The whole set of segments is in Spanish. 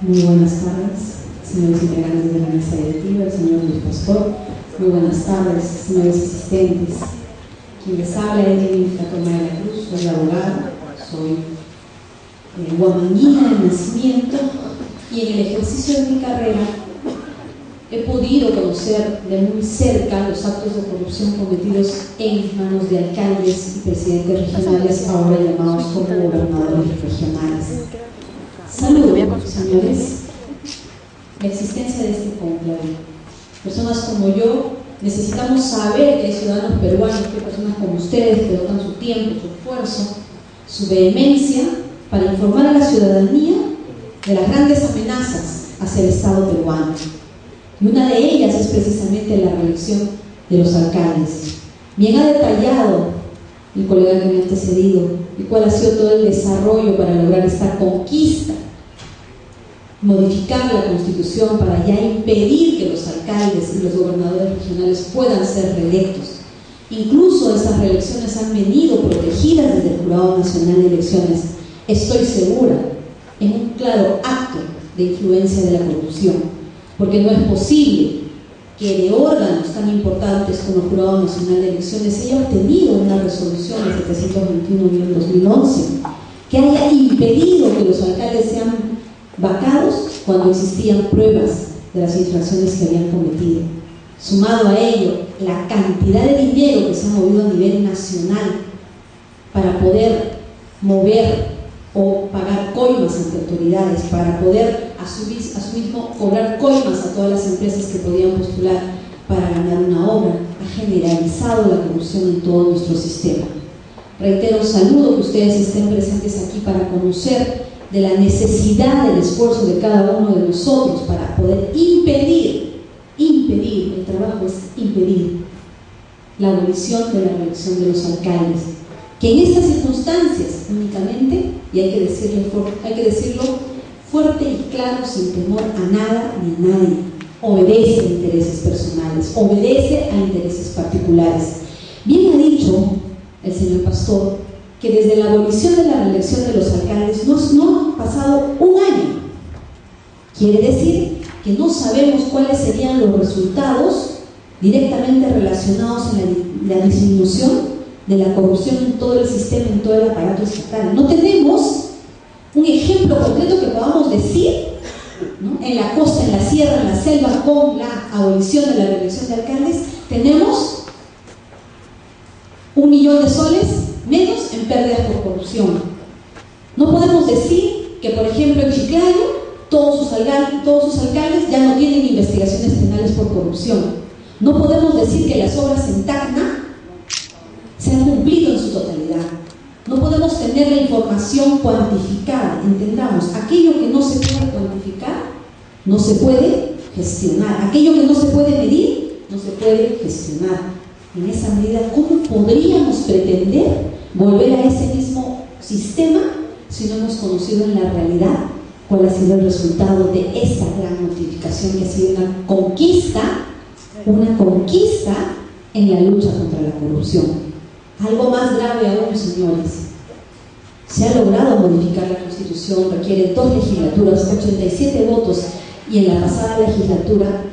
Muy buenas tardes, señores integrantes de la mesa directiva, el señor Luis Pastor. Muy buenas tardes, señores asistentes. Quien les habla es Evelyn Fratoma de la Cruz, soy abogada, soy huamanguina de nacimiento y en el ejercicio de mi carrera he podido conocer de muy cerca los actos de corrupción cometidos en manos de alcaldes y presidentes regionales, ahora llamados como gobernadores regionales. Saludos, señores. La existencia de este conclave. Personas como yo necesitamos saber que hay ciudadanos peruanos, que hay personas como ustedes que dotan su tiempo, su esfuerzo, su vehemencia para informar a la ciudadanía de las grandes amenazas hacia el Estado peruano. Y una de ellas es precisamente la reelección de los alcaldes. Bien ha detallado el colega que me ha antecedido y cuál ha sido todo el desarrollo para lograr esta conquista, modificar la Constitución para ya impedir que los alcaldes y los gobernadores regionales puedan ser reelectos. Incluso esas reelecciones han venido protegidas desde el Jurado Nacional de Elecciones, estoy segura, en un claro acto de influencia de la corrupción. Porque no es posible que de órganos tan importantes como el Jurado Nacional de Elecciones haya obtenido una resolución de 721 del 2011 que haya impedido que los alcaldes sean vacados cuando existían pruebas de las infracciones que habían cometido. Sumado a ello, la cantidad de dinero que se ha movido a nivel nacional para poder mover o pagar coimas ante autoridades, para poder asimismo cobrar coimas a todas las empresas que podían postular para ganar una obra, ha generalizado la corrupción en todo nuestro sistema. Reitero, saludo que ustedes estén presentes aquí para conocer de la necesidad del esfuerzo de cada uno de nosotros para poder impedir, el trabajo es impedir la abolición de la reelección de los alcaldes, que en estas circunstancias únicamente, y hay que decirlo fuerte y claro, sin temor a nada ni a nadie, obedece a intereses personales, obedece a intereses particulares. Bien ha dicho el señor Pastor que desde la abolición de la reelección de los alcaldes no ha pasado un año. Quiere decir que no sabemos cuáles serían los resultados directamente relacionados en la disminución de la corrupción en todo el sistema, en todo el aparato estatal. No tenemos un ejemplo concreto que podamos decir, ¿no? En la costa, en la sierra, en la selva, con la abolición de la reelección de alcaldes, tenemos 1 millón de soles menos en pérdidas por corrupción. No podemos decir que, por ejemplo, en Chiclayo todos sus alcaldes ya no tienen investigaciones penales por corrupción. No podemos decir que las obras en Tacna se han cumplido en su totalidad. No podemos tener la información cuantificada. Entendamos, aquello que no se puede cuantificar no se puede gestionar. Aquello que no se puede medir no se puede gestionar. En esa medida, ¿cómo podríamos pretender volver a ese mismo sistema si no hemos conocido en la realidad cuál ha sido el resultado de esa gran notificación que ha sido una conquista en la lucha contra la corrupción? Algo más grave aún, señores, se ha logrado modificar la Constitución, requiere 2 legislaturas, 87 votos, y en la pasada legislatura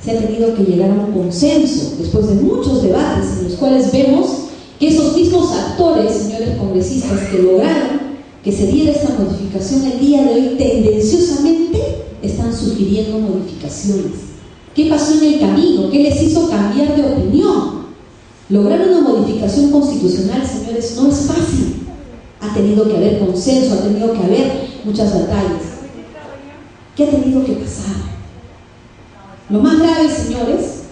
se ha tenido que llegar a un consenso después de muchos debates en los cuales vemos que esos mismos actores, señores congresistas, que lograron que se diera esta modificación el día de hoy, tendenciosamente están sugiriendo modificaciones. ¿Qué pasó en el camino? ¿Qué les hizo cambiar de opinión? Lograr una modificación constitucional, señores, no es fácil. Ha tenido que haber consenso, ha tenido que haber muchas batallas. ¿Qué ha tenido que pasar? Lo más grave, señores,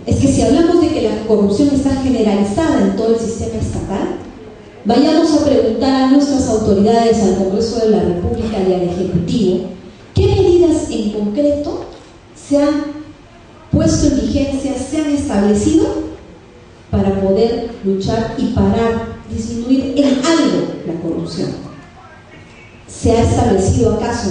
es que si hablamos de que la corrupción está generalizada en todo el sistema estatal, vayamos a preguntar a nuestras autoridades, al Congreso de la República y al Ejecutivo, ¿qué medidas en concreto se han puesto en vigencia, se han establecido para poder luchar y parar, disminuir en algo la corrupción? ¿Se ha establecido acaso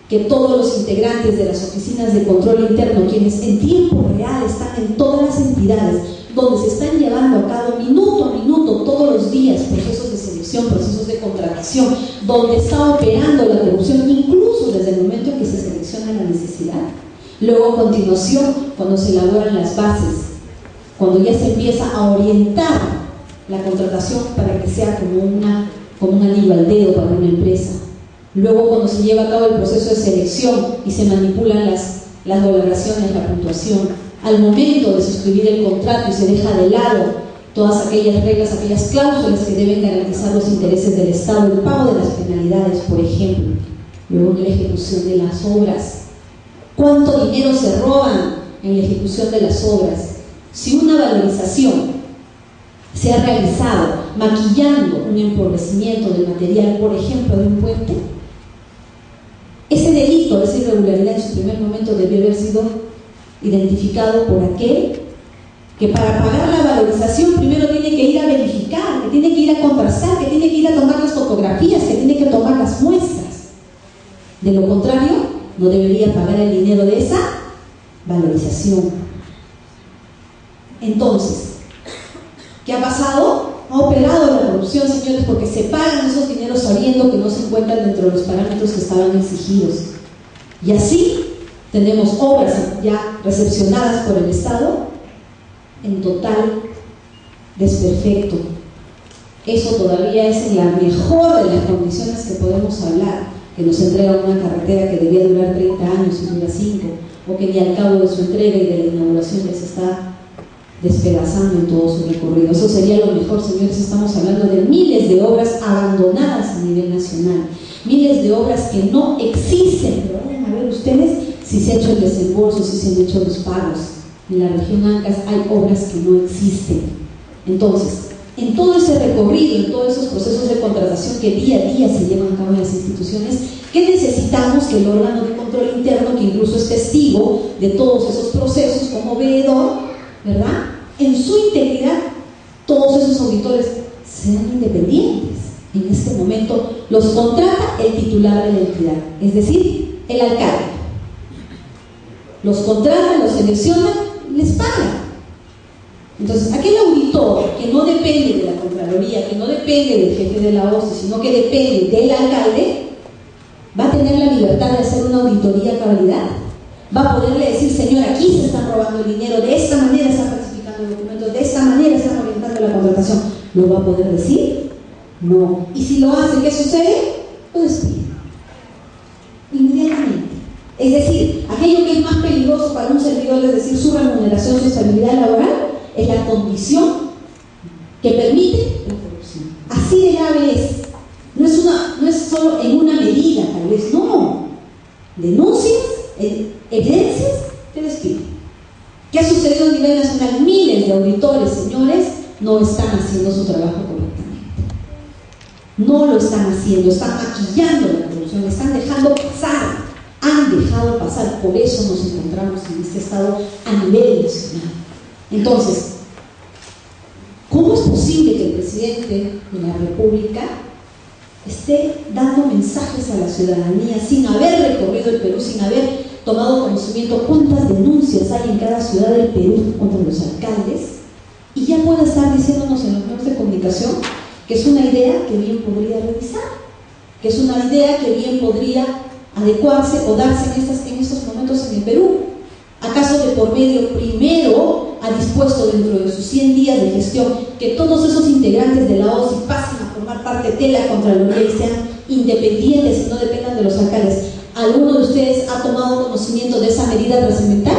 que todos los integrantes de las oficinas de control interno, quienes en tiempo real están en todas las entidades, donde se están llevando a cabo minuto a minuto, todos los días, procesos de selección, procesos de contratación, donde está operando la corrupción, incluso desde el momento en que se Luego, a continuación, cuando se elaboran las bases, cuando ya se empieza a orientar la contratación para que sea como un anillo al dedo para una empresa. Luego, cuando se lleva a cabo el proceso de selección y se manipulan las valoraciones, la puntuación, al momento de suscribir el contrato y se deja de lado todas aquellas reglas, aquellas cláusulas que deben garantizar los intereses del Estado, el pago de las penalidades, por ejemplo. Luego, en la ejecución de las obras. ¿Cuánto dinero se roban en la ejecución de las obras? Si una valorización se ha realizado maquillando un empobrecimiento del material, por ejemplo, de un puente, ese delito, esa irregularidad en su primer momento debió haber sido identificado por aquel que para pagar la valorización primero tiene que ir a verificar, que tiene que ir a contrastar, que tiene que ir a tomar las fotografías, que tiene que tomar las muestras. De lo contrario, no debería pagar el dinero de esa valorización. Entonces, ¿qué ha pasado? Ha operado la corrupción, señores, porque se pagan esos dineros sabiendo que no se encuentran dentro de los parámetros que estaban exigidos. Y así tenemos obras ya recepcionadas por el Estado en total desperfecto. Eso todavía es en la mejor de las condiciones que podemos hablar, que nos entrega una carretera que debía durar 30 años y dura 5, o que ni al cabo de su entrega y de la inauguración ya se está despedazando en todo su recorrido. Eso sería lo mejor, señores. Estamos hablando de miles de obras abandonadas a nivel nacional, miles de obras que no existen, pero vayan a ver ustedes si se ha hecho el desembolso, si se han hecho los pagos. En la región Ancash hay obras que no existen. Entonces, en todo ese recorrido, en todos esos procesos de contratación que día a día se llevan a cabo en las instituciones, ¿qué necesitamos? Que el órgano de control interno, que incluso es testigo de todos esos procesos como veedor, ¿verdad?, en su integridad, todos esos auditores sean independientes. En este momento los contrata el titular de la entidad, es decir, el alcalde. Los contrata, los selecciona, les paga. Entonces, aquel auditor que no depende de la Contraloría, que no depende del jefe de la OCE, sino que depende del alcalde, va a tener la libertad de hacer una auditoría a cabalidad. Va a poderle decir, señor, aquí se están robando el dinero, de esta manera están falsificando documentos, de esta manera están orientando la contratación. ¿Lo va a poder decir? No. Y si lo hace, ¿qué sucede? Lo despide inmediatamente. Es decir, aquello que es más peligroso para un servidor, es decir, su remuneración, su estabilidad laboral, es la condición que permite la corrupción. Así de grave es. No es solo en una medida, tal vez, no. Denuncias, evidencias, te despiden. ¿Qué ha sucedido a nivel nacional? Miles de auditores, señores, no están haciendo su trabajo correctamente. No lo están haciendo, están maquillando la corrupción, están dejando pasar. Han dejado pasar, por eso nos encontramos en este estado a nivel nacional. Entonces, ¿cómo es posible que el presidente de la República esté dando mensajes a la ciudadanía sin haber recorrido el Perú, sin haber tomado conocimiento cuántas denuncias hay en cada ciudad del Perú contra los alcaldes, y ya pueda estar diciéndonos en los medios de comunicación que es una idea que bien podría revisar, que es una idea que bien podría adecuarse o darse en estos momentos en el Perú? ¿Acaso de por medio primero ha dispuesto dentro de sus 100 días de gestión que todos esos integrantes de la OCI pasen a formar parte de la Contraloría y sean independientes y no dependan de los alcaldes? ¿Alguno de ustedes ha tomado conocimiento de esa medida trascendental?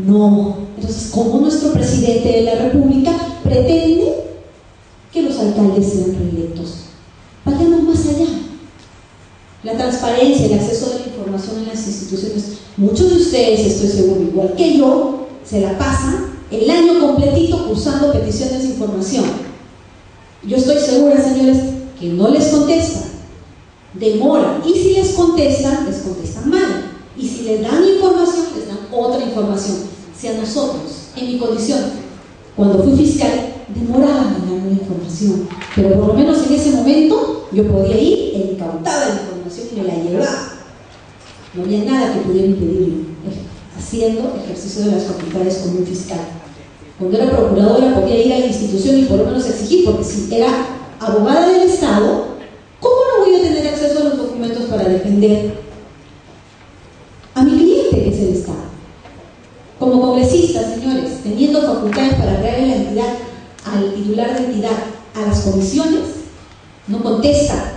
No. Entonces, ¿cómo nuestro presidente de la República pretende que los alcaldes sean reelectos? Vayamos más allá. La transparencia, el acceso a la información en las instituciones. Muchos de ustedes, estoy seguro, igual que yo, se la pasan el año completito cursando peticiones de información. Yo estoy segura, señores, que no les contestan, demoran, y si les contestan mal, y si les dan información, les dan otra información. Si a nosotros, en mi condición, cuando fui fiscal, demoraban en darme la información, pero por lo menos en ese momento yo podía ir incautada de la información y me la llevaba. No había nada que pudiera impedirlo, haciendo ejercicio de las facultades como un fiscal. Cuando era procuradora podía ir a la institución y por lo menos exigir, porque si era abogada del Estado, ¿cómo no voy a tener acceso a los documentos para defender a mi cliente, que es el Estado? Como congresistas, señores, teniendo facultades para crear la entidad, al titular de entidad, a las comisiones, no contesta.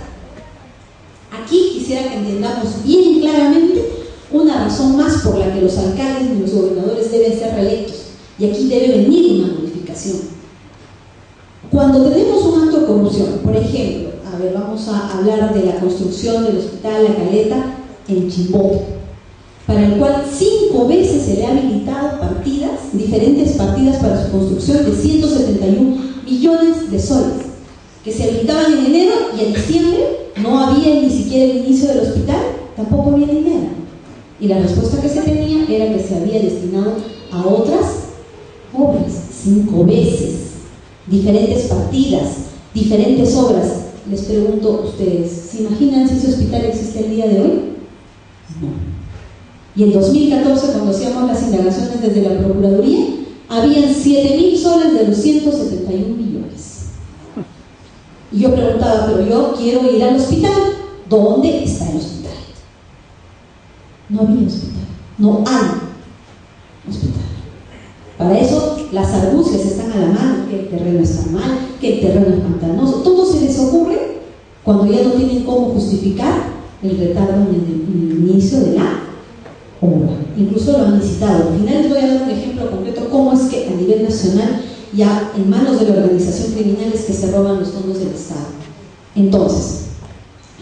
Aquí quisiera que entendamos bien claramente una razón más por la que los alcaldes y los gobernadores deben ser reelectos. Y aquí debe venir una modificación. Cuando tenemos un acto de corrupción, por ejemplo, vamos a hablar de la construcción del Hospital La Caleta en Chimbote, para el cual 5 veces se le ha habilitado partidas, diferentes partidas para su construcción de 171 millones de soles, que se habilitaban en enero y en diciembre no había ni siquiera el inicio del hospital, tampoco había dinero. Y la respuesta que se tenía era que se había destinado a otras obras, 5 veces, diferentes partidas, diferentes obras. Les pregunto a ustedes, ¿se imaginan si ese hospital existe el día de hoy? No. Y en 2014, cuando hacíamos las indagaciones desde la Procuraduría, habían 7.000 soles de los 171 millones. Y yo preguntaba, pero yo quiero ir al hospital. ¿Dónde está el hospital? No había hospital. No hay hospital. Para eso las argucias están a la mano, que el terreno está mal, que el terreno es pantanoso. Todo se les ocurre cuando ya no tienen cómo justificar el retardo en el inicio de la obra. Incluso lo han licitado. Al final les voy a dar un ejemplo concreto cómo es que a nivel nacional ya en manos de la organización criminal es que se roban los fondos del Estado. Entonces,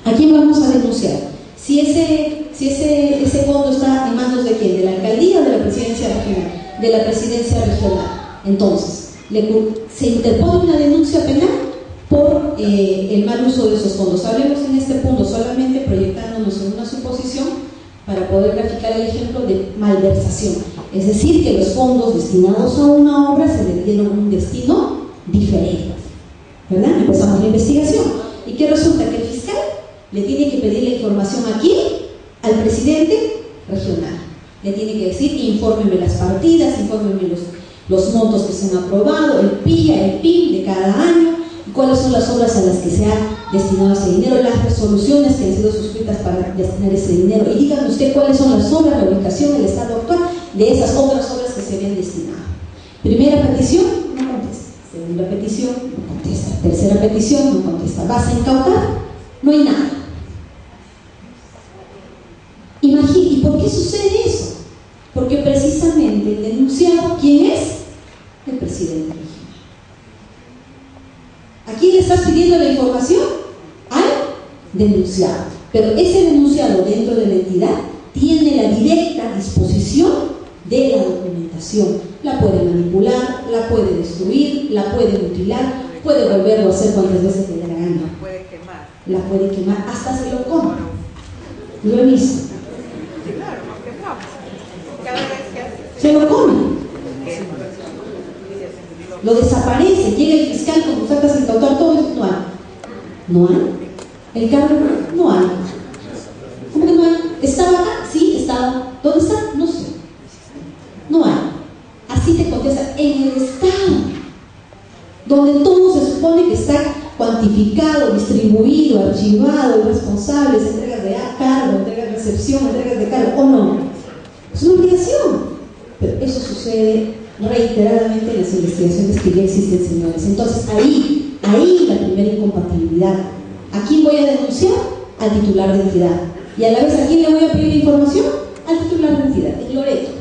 ¿a quién vamos a denunciar? Si ese fondo está en manos de quién, de la alcaldía o de la presidencia regional, de la presidencia regional. Entonces, se interpone una denuncia penal por el mal uso de esos fondos. Hablemos en este punto solamente proyectándonos en una suposición para poder graficar el ejemplo de malversación. Es decir, que los fondos destinados a una obra se le dieron un destino diferente. ¿Verdad? Empezamos la investigación. ¿Y qué resulta? Que el fiscal le tiene que pedir la información aquí al presidente regional. Le tiene que decir, infórmeme las partidas, infórmeme los montos que se han aprobado, el PIA, el PIB de cada año, y cuáles son las obras a las que se ha destinado ese dinero, las resoluciones que han sido suscritas para destinar ese dinero. Y dígame usted cuáles son las obras, la ubicación, el estado actual de esas otras obras que se habían destinado. Primera petición, no contesta. Segunda petición, no contesta. Tercera petición, no contesta. ¿Vas a incautar? No hay nada. ¿Y por qué sucede eso? Porque precisamente el denunciado, ¿quién es? El presidente regional. ¿A quién le estás pidiendo la información? Al denunciado. Pero ese denunciado dentro de la entidad tiene la directa disposición de la documentación. La puede manipular, la puede destruir, la puede mutilar, puede volverlo a hacer cuantas veces le dé la gana. La puede quemar. La puede quemar, hasta se lo come. Lo he visto. Claro, no quemamos. Cada vez que hace. Se lo come. Lo desaparece, llega el fiscal con tus actas sin cautar todo eso, no hay. ¿No hay? El cargo no hay. ¿Cómo que no hay? ¿Estaba acá? Sí, estaba. ¿Dónde está? No sé. No hay. Así te contesta en el Estado, donde todo se supone que está cuantificado, distribuido, archivado, responsables, entregas de cargo, entregas de recepción, entregas de cargo, ¿o no? Es una obligación. Pero eso sucede reiteradamente en las investigaciones que ya existen, señores. Entonces, ahí la primera incompatibilidad. ¿A quién voy a denunciar? Al titular de entidad. Y a la vez, ¿a quién le voy a pedir información? Al titular de entidad, el Loreto.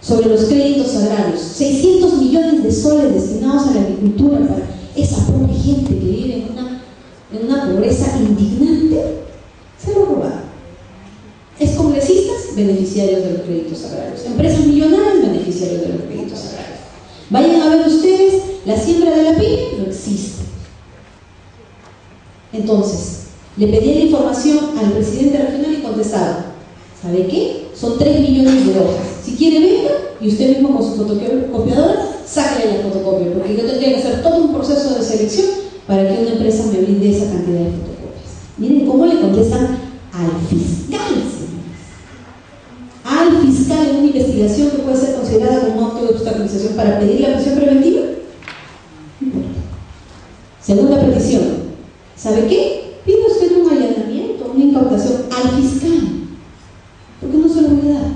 Sobre los créditos agrarios, 600 millones de soles destinados a la agricultura para esa pobre gente que vive en una pobreza indignante, se lo robaron. Es congresistas, beneficiarios de los créditos agrarios. Empresas millonarias, beneficiarios de los créditos agrarios. Vayan a ver ustedes, la siembra de la piña no existe. Entonces, le pedí la información al presidente regional y contestaba, ¿sabe qué? Son 3 millones de hojas. Si quiere, venga y usted mismo con su fotocopiadora, sáquele la fotocopia, porque yo tendría que hacer todo un proceso de selección para que una empresa me brinde esa cantidad de fotocopias. Miren cómo le contestan al fiscal, señores. Al fiscal en una investigación que puede ser considerada como un acto de obstaculización para pedir la prisión preventiva. No importa. Segunda petición. ¿Sabe qué? Pide usted un allanamiento, una incautación al fiscal. ¿Por qué no se lo voy a dar?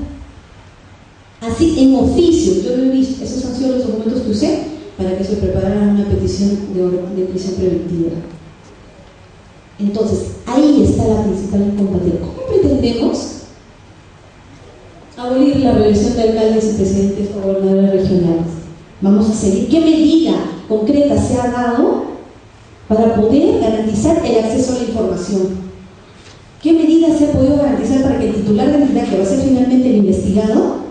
Así así en oficio, yo lo he visto, esos han sido los documentos que usé para que se preparara una petición de prisión preventiva. Entonces, ahí está la principal incompatibilidad. ¿Cómo pretendemos abolir la reelección de alcaldes y presidentes o gobernadores regionales? Vamos a seguir. ¿Qué medida concreta se ha dado para poder garantizar el acceso a la información? ¿Qué medida se ha podido garantizar para que el titular de entidad, que va a ser finalmente el investigado,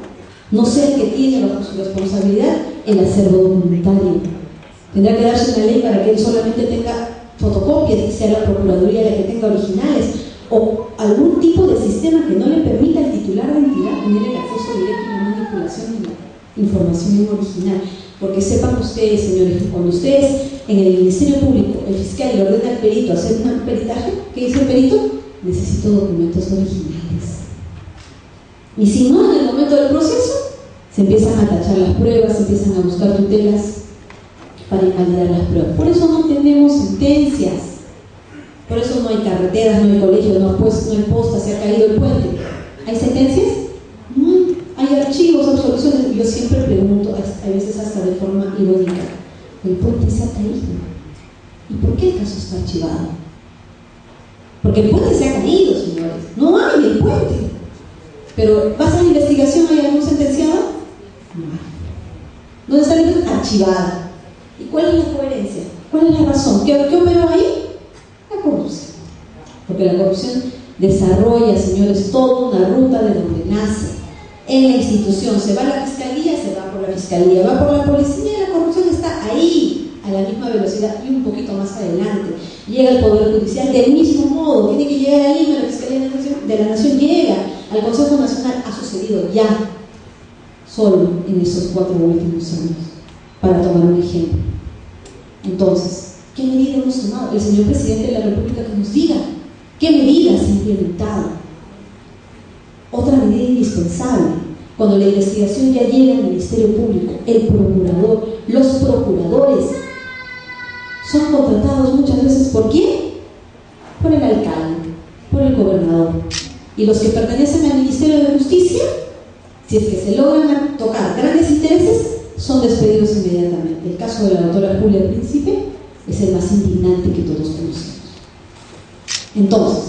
no sea el que tiene bajo su responsabilidad el acervo documentario? Tendrá que darse una ley para que él solamente tenga fotocopias y sea la Procuraduría la que tenga originales, o algún tipo de sistema que no le permita al titular de entidad tener el acceso directo a la manipulación de la información original. Porque sepan ustedes, señores, que cuando ustedes en el Ministerio Público, el fiscal le ordena al perito hacer un peritaje, ¿qué dice el perito? Necesito documentos originales. Y si no, en el momento del proceso, se empiezan a tachar las pruebas, se empiezan a buscar tutelas para invalidar las pruebas. Por eso no tenemos sentencias, por eso no hay carreteras, no hay colegios, no hay postas, se ha caído el puente. ¿Hay sentencias? No hay archivos, absoluciones. Yo siempre pregunto, a veces hasta de forma irónica, ¿el puente se ha caído? ¿Y por qué el caso está archivado? Porque el puente se ha caído, señores. No hay el puente. Pero ¿vas a la investigación? ¿Hay algún sentenciado? No hay. ¿Dónde está la investigación? Archivada. ¿Y cuál es la coherencia? ¿Cuál es la razón? ¿Qué operó ahí? La corrupción. Porque la corrupción desarrolla, señores, toda una ruta de donde nace. En la institución, se va a la fiscalía, se va por la fiscalía, va por la policía, y la corrupción está ahí, a la misma velocidad y un poquito más adelante. Llega al Poder Judicial del mismo modo, tiene que llegar a Lima, la Fiscalía de la Nación llega, al Consejo Nacional. Ha sucedido ya, solo en esos 4 últimos años, para tomar un ejemplo. Entonces, ¿qué medida hemos tomado? El señor Presidente de la República que nos diga qué medidas se han implementado. Otra medida indispensable, cuando la investigación ya llega al Ministerio Público, el procurador, los procuradores son contratados muchas veces ¿por quién? Por el alcalde, por el gobernador. Y los que pertenecen al Ministerio de Justicia, si es que se logran tocar grandes intereses, son despedidos inmediatamente. El caso de la doctora Julia Príncipe es el más indignante que todos conocemos. Entonces,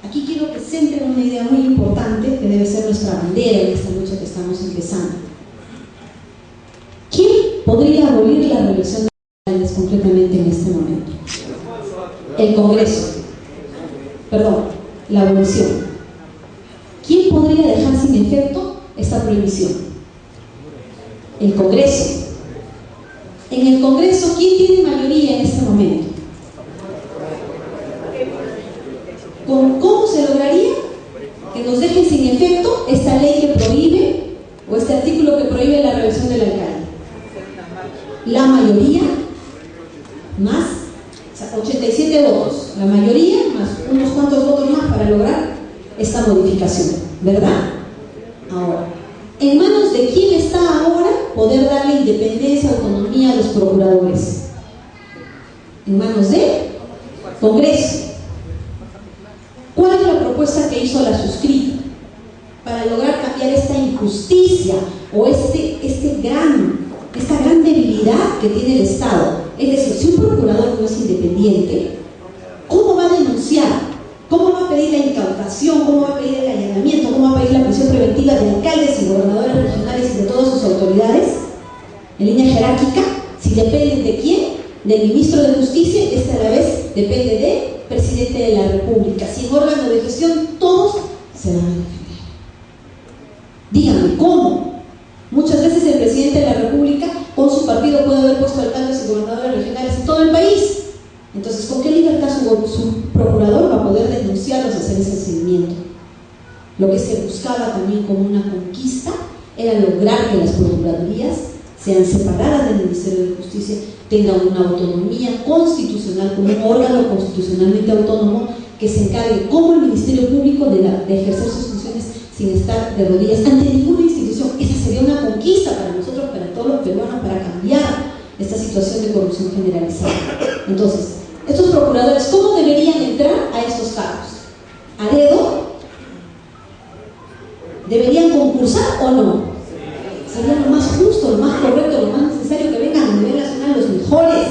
aquí quiero que centren una idea muy importante que debe ser nuestra bandera en esta lucha que estamos empezando. ¿Quién podría abolir la reelección de alcaldes concretamente en este momento? El Congreso. Perdón, la abolición. ¿Quién podría dejar sin efecto esta prohibición? El Congreso. En el Congreso, ¿quién tiene mayoría en este momento? ¿Cómo se lograría que nos dejen sin efecto esta ley que prohíbe, o este artículo que prohíbe la reelección del alcalde? La mayoría más, o sea, 87 votos, la mayoría más unos cuantos votos más para lograr esta modificación, ¿verdad? Ahora, ¿en manos de quién está ahora poder darle independencia, autonomía a los procuradores? En manos del Congreso. ¿Cuál es la propuesta que hizo la suscrita para lograr cambiar esta injusticia o esta gran debilidad que tiene el Estado? Es decir, si un procurador no es independiente, ¿cómo va a denunciar? ¿Cómo va a pedir la incautación? ¿Cómo va a pedir el allanamiento? ¿Cómo va a pedir la prisión preventiva de alcaldes y gobernadores regionales y de todas sus autoridades? En línea jerárquica, si dependen de quién, del ministro de Justicia, y a la vez depende del presidente de la República. Si en órgano de gestión todos se van a defender. Díganme, ¿cómo? Muchas veces el presidente de la República con su partido puede haber puesto alcaldes y gobernadores regionales en todo el país. Entonces, ¿con qué libertad su procurador va a poder denunciarlos y hacer ese seguimiento? Lo que se buscaba también como una conquista era lograr que las procuradurías sean separadas del Ministerio de Justicia, tengan una autonomía constitucional, como un órgano constitucionalmente autónomo que se encargue como el Ministerio Público de ejercer sus funciones sin estar de rodillas ante ninguna institución. Esa sería una conquista para nosotros, para todos los peruanos, para cambiar esta situación de corrupción generalizada. Entonces, estos procuradores, ¿cómo deberían entrar a estos cargos? ¿A dedo? ¿Deberían concursar o no? Sería lo más justo, lo más correcto, lo más necesario que vengan a nivel nacional los mejores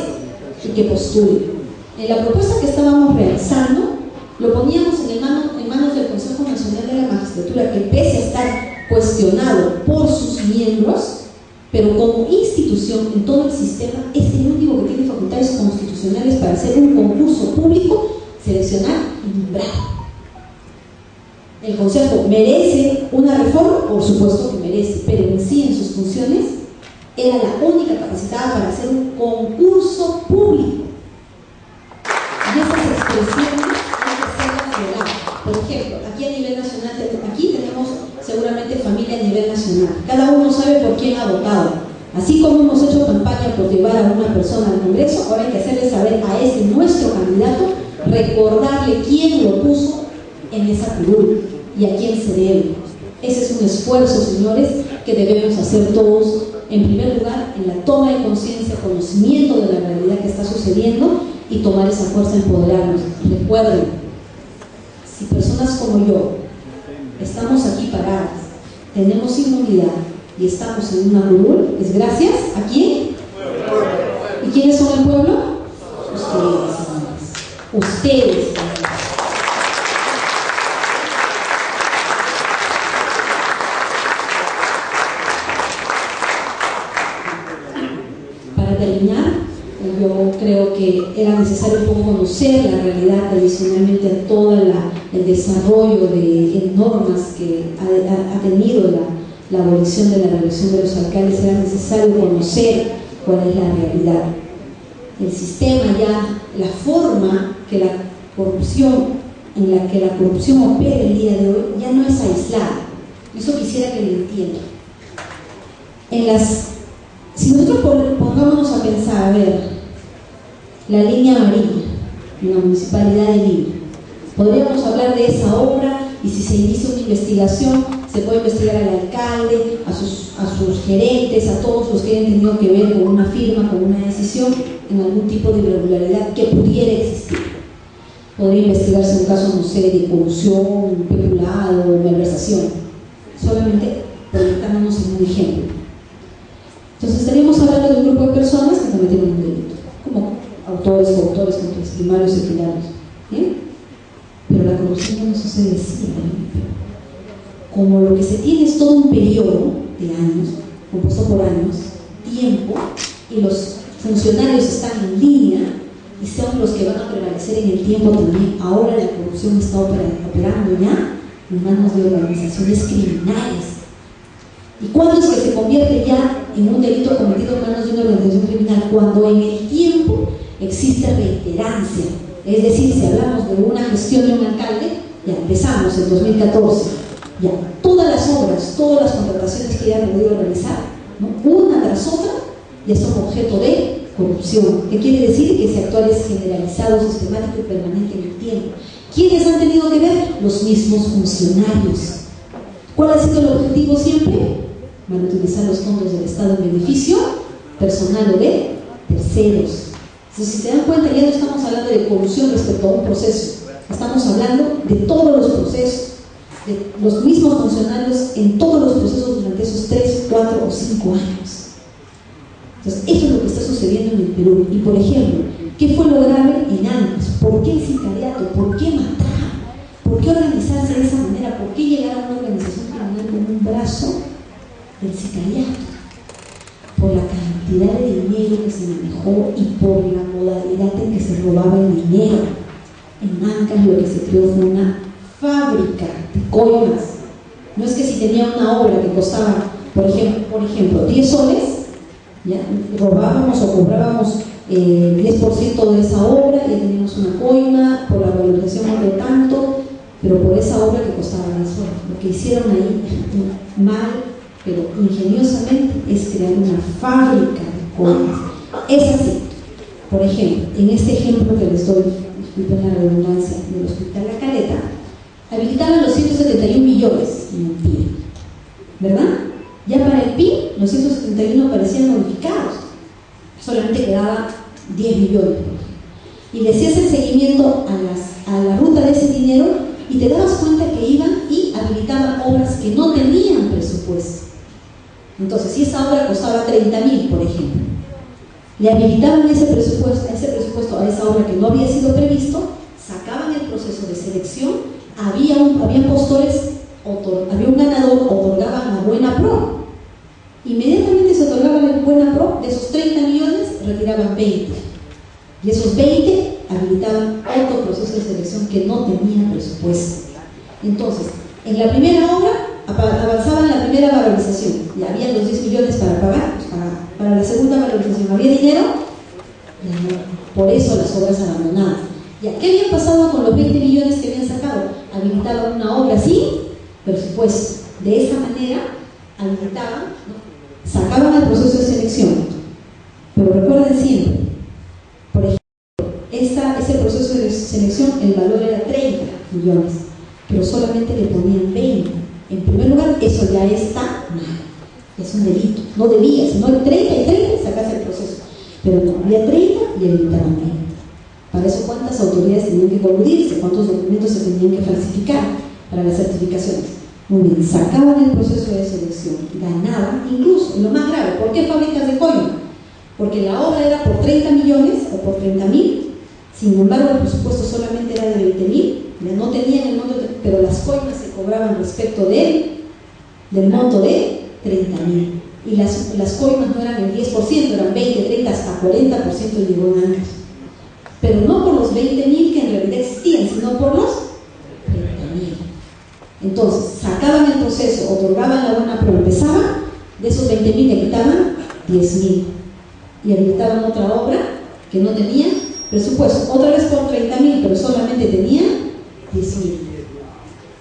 y que postulen. En la propuesta que estábamos realizando, lo poníamos en manos del Consejo Nacional de la Magistratura, que pese a estar cuestionado por sus miembros, pero como institución en todo el sistema es el único que tiene facultades constitucionales para hacer un concurso público, seleccionar y nombrar. ¿El Consejo merece una reforma? Por supuesto que merece, pero en sí, en sus funciones, era la única capacitada para hacer un concurso público. Y esas expresiones hay que hacerlas llegar. Por ejemplo, aquí a nivel nacional, aquí tenemos seguramente familia a nivel nacional. Cada uno sabe por quién ha votado. Así como hemos hecho campaña por llevar a una persona al Congreso, ahora hay que hacerle saber a ese nuestro candidato, recordarle quién lo puso en esa curul y a quién se debe. Ese es un esfuerzo, señores, que debemos hacer todos. En primer lugar, en la toma de conciencia, conocimiento de la realidad que está sucediendo y tomar esa fuerza, empoderarnos. Recuerden, si personas como yo estamos aquí paradas, tenemos inmunidad y estamos en una curul, es gracias a quién. ¿Y quiénes son el pueblo? Ustedes, señores. Ustedes, señores. Para terminar, yo creo que era necesario un poco conocer la realidad adicionalmente a todo el desarrollo de normas que ha tenido la abolición de la reelección de los alcaldes. Era necesario conocer cuál es la realidad. El sistema ya, la forma que la corrupción, en la que la corrupción opera el día de hoy, ya no es aislada. Eso quisiera que lo entiendan. Si nosotros pongámonos a pensar, a ver, la línea amarilla en la Municipalidad de Lima, podríamos hablar de esa obra y si se inicia una investigación, se puede investigar al alcalde, a sus gerentes, a todos los que hayan tenido que ver con una firma, con una decisión, en algún tipo de irregularidad que pudiera existir. Podría investigarse un caso, no sé, de corrupción, peculado, malversación, solamente proyectándonos en un ejemplo. Entonces estaríamos hablando de un grupo de personas que cometieron un delito, como autores, coautores, controles primarios y secundarios. ¿Bien? Pero la corrupción no sucede así. Como lo que se tiene es todo un periodo de años, compuesto por años, tiempo, y los funcionarios están en línea y son los que van a prevalecer en el tiempo también. Ahora la corrupción está operando ya en manos de organizaciones criminales. ¿Y cuándo es que se convierte ya en un delito cometido en manos de una organización criminal? Cuando en el tiempo existe reiterancia. Es decir, si hablamos de una gestión de un alcalde, ya empezamos en 2014, ya todas las obras, todas las contrataciones que haya podido realizar, ¿no?, una tras otra, ya son objeto de corrupción. ¿Qué quiere decir? Que ese actuar es generalizado, sistemático y permanente en el tiempo. ¿Quiénes han tenido que ver? Los mismos funcionarios. ¿Cuál ha sido el objetivo siempre? Van a utilizar los fondos del Estado en beneficio personal o de terceros. Entonces, si se dan cuenta, ya no estamos hablando de corrupción respecto a un proceso, estamos hablando de todos los procesos, de los mismos funcionarios en todos los procesos durante esos 3, 4 o 5 años. Entonces, eso es lo que está sucediendo en el Perú. Y, por ejemplo, ¿qué fue lo grave en Ancash? ¿Por qué el sicariato? ¿Por qué matar? ¿Por qué organizarse de esa manera? ¿Por qué llegar a una organización criminal con un brazo del sicariato? Por la cantidad de dinero que se manejó y por la modalidad en que se robaba el dinero. En Ancash lo que se creó fue una fábrica de coimas. No es que si tenía una obra que costaba, por ejemplo 10 soles, ¿ya?, robábamos o cobrábamos 10% de esa obra, ya teníamos una coima por la valorización de tanto, pero por esa obra que costaba 10 soles. Lo que hicieron ahí mal, pero ingeniosamente, es crear una fábrica de coimas. Es así. Por ejemplo, en este ejemplo que les doy, disculpen la redundancia, del Hospital La Caleta, habilitaban los 171 millones en el PIB, ¿verdad? Ya para el PIB, los 171 parecían modificados, solamente quedaba 10 millones. Y le hacías el seguimiento a la ruta de ese dinero y te dabas cuenta que iban y habilitaban obras que no tenían presupuesto. Entonces, si esa obra costaba 30.000, por ejemplo, le habilitaban ese presupuesto a esa obra que no había sido previsto, sacaban el proceso de selección, había postores, había un ganador, otorgaban la buena pro. Inmediatamente se otorgaba la buena pro, de esos 30 millones retiraban 20. Y esos 20 habilitaban otro proceso de selección que no tenía presupuesto. Entonces, en la primera obra avanzaba en la primera valorización y había los 10 millones para pagar, pues para la segunda valorización había dinero, por eso las obras abandonadas. ¿Ya qué había pasado con los 20 millones que habían sacado? Habilitaban una obra sin presupuesto. De esa manera habilitaban, ¿no? Sacaban el proceso de selección. Pero recuerden siempre, por ejemplo, ese proceso de selección, el valor era 30 millones, pero solamente le ponían 20. En primer lugar, eso ya está mal, es un delito. No debía, si no hay 30 y 30, sacas el proceso. Pero no, había 30 y habilitaban 20. Para eso, ¿cuántas autoridades tenían que coludirse? ¿Cuántos documentos se tenían que falsificar para las certificaciones? Muy bien, sacaban el proceso de selección, ganaban, incluso, lo más grave, ¿por qué fábricas de coima? Porque la obra era por 30 millones o por 30.000, sin embargo el presupuesto solamente era de 20.000, ya no tenían el monto, pero las coimas se cobraban respecto del monto de 30.000. Y las coimas no eran el 10%, eran 20, 30, hasta 40% llegó en años. Pero no por los 20.000 que en realidad existían, sino por los 30.000. Entonces, sacaban el proceso, otorgaban la buena pro, empezaban, de esos 20.000 le quitaban 10.000 y habilitaban otra obra que no tenía presupuesto, otra vez por 30.000, pero solamente tenían 10.000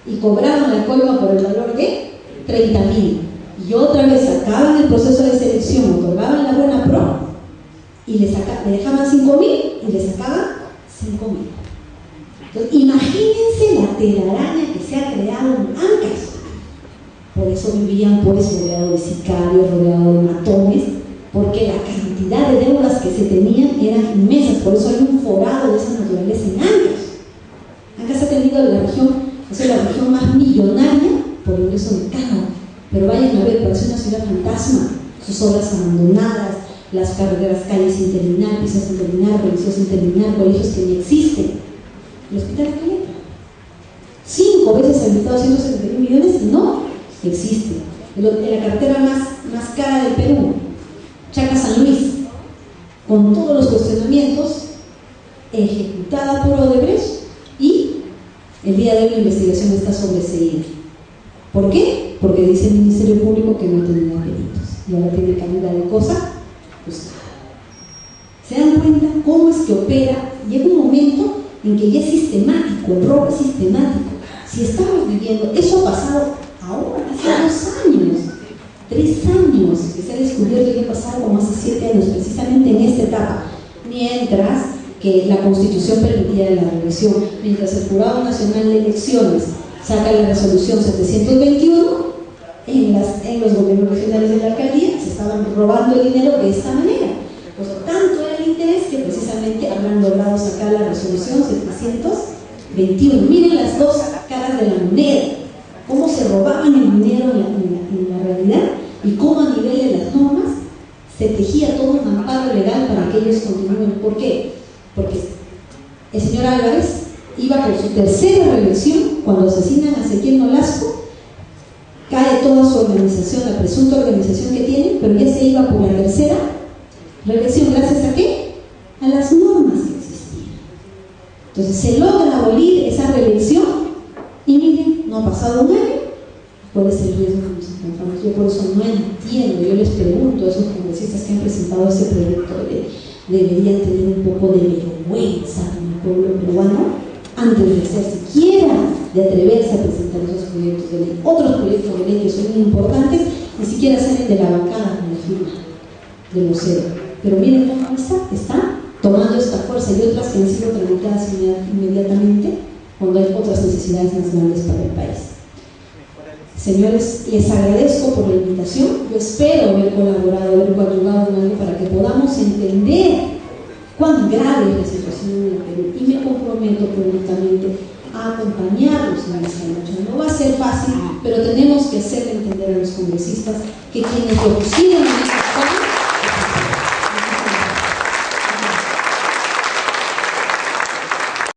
y cobraban la coima por el valor de 30.000 y otra vez sacaban el proceso de selección, otorgaban la buena pro y le dejaban 5.000 y le sacaban 5.000. Entonces, imagínense la telaraña que se ha creado en Ancash. Por eso vivían pues rodeados de sicarios, rodeados de matones, porque la cantidad de deudas que se tenían eran inmensas. Por eso hay un forado de esa naturaleza en Ancash. Ancash ha tenido la región más millonaria por ingreso de carga. Pero vayan a ver, parece una ciudad fantasma, sus obras abandonadas, las carreteras, calles sin terminar, pisos sin terminar, colegios sin terminar, colegios que ni existen. El hospital de Caleta, 5 veces habilitado 171 millones y no existe. En la carretera más cara del Perú, Chaca San Luis, con todos los cuestionamientos, ejecutada por Odebrecht y el día de hoy la investigación está sobreseída. ¿Por qué? Porque dice el Ministerio Público que no tenía delitos y ahora tiene calidad de cosa juzgada. ¿Se dan cuenta cómo es que opera? Llega un momento en que ya es sistemático, el robo es sistemático. Si estamos viviendo, eso ha pasado ahora, hace 2 años, 3 años, que se ha descubierto que ha pasado como hace 7 años, precisamente en esta etapa, mientras que la Constitución permitía la reelección, mientras el Jurado Nacional de Elecciones saca la resolución 721, en los gobiernos regionales de la alcaldía se estaban robando el dinero de esta manera. Pues tanto era el interés que precisamente habrán logrado sacar la resolución 721. Miren las dos caras de la moneda, cómo se robaban el dinero en la realidad y cómo a nivel de las normas se tejía todo un amparo legal para que ellos continúen. ¿Por qué? Porque el señor Álvarez iba por su tercera reelección cuando asesinan a Ezequiel Nolasco. Cae toda su organización, la presunta organización que tiene, pero ya se iba por la tercera reelección. ¿Gracias a qué? A las normas que existían. Entonces se logra abolir esa reelección y miren, no ha pasado un año. ¿Cuál es el riesgo que nos enfrentamos? Yo por eso no entiendo. Yo les pregunto a esos congresistas que han presentado este proyecto, deberían tener un poco de vergüenza en el pueblo peruano antes de ser siquiera de atreverse a presentar esos proyectos de ley. Otros proyectos de ley que son muy importantes ni siquiera salen de la bancada con la firma de vocero. Pero miren cómo está tomando esta fuerza y otras que han sido tramitadas inmediatamente cuando hay otras necesidades más grandes para el país. Señores, les agradezco por la invitación. Yo espero haber colaborado, haber coadyuvado en algo para que podamos entender cuán grave es la situación en el Perú, y me comprometo públicamente a acompañarlos en esta lucha. No va a ser fácil, pero tenemos que hacerle entender a los congresistas que quienes lo pusieron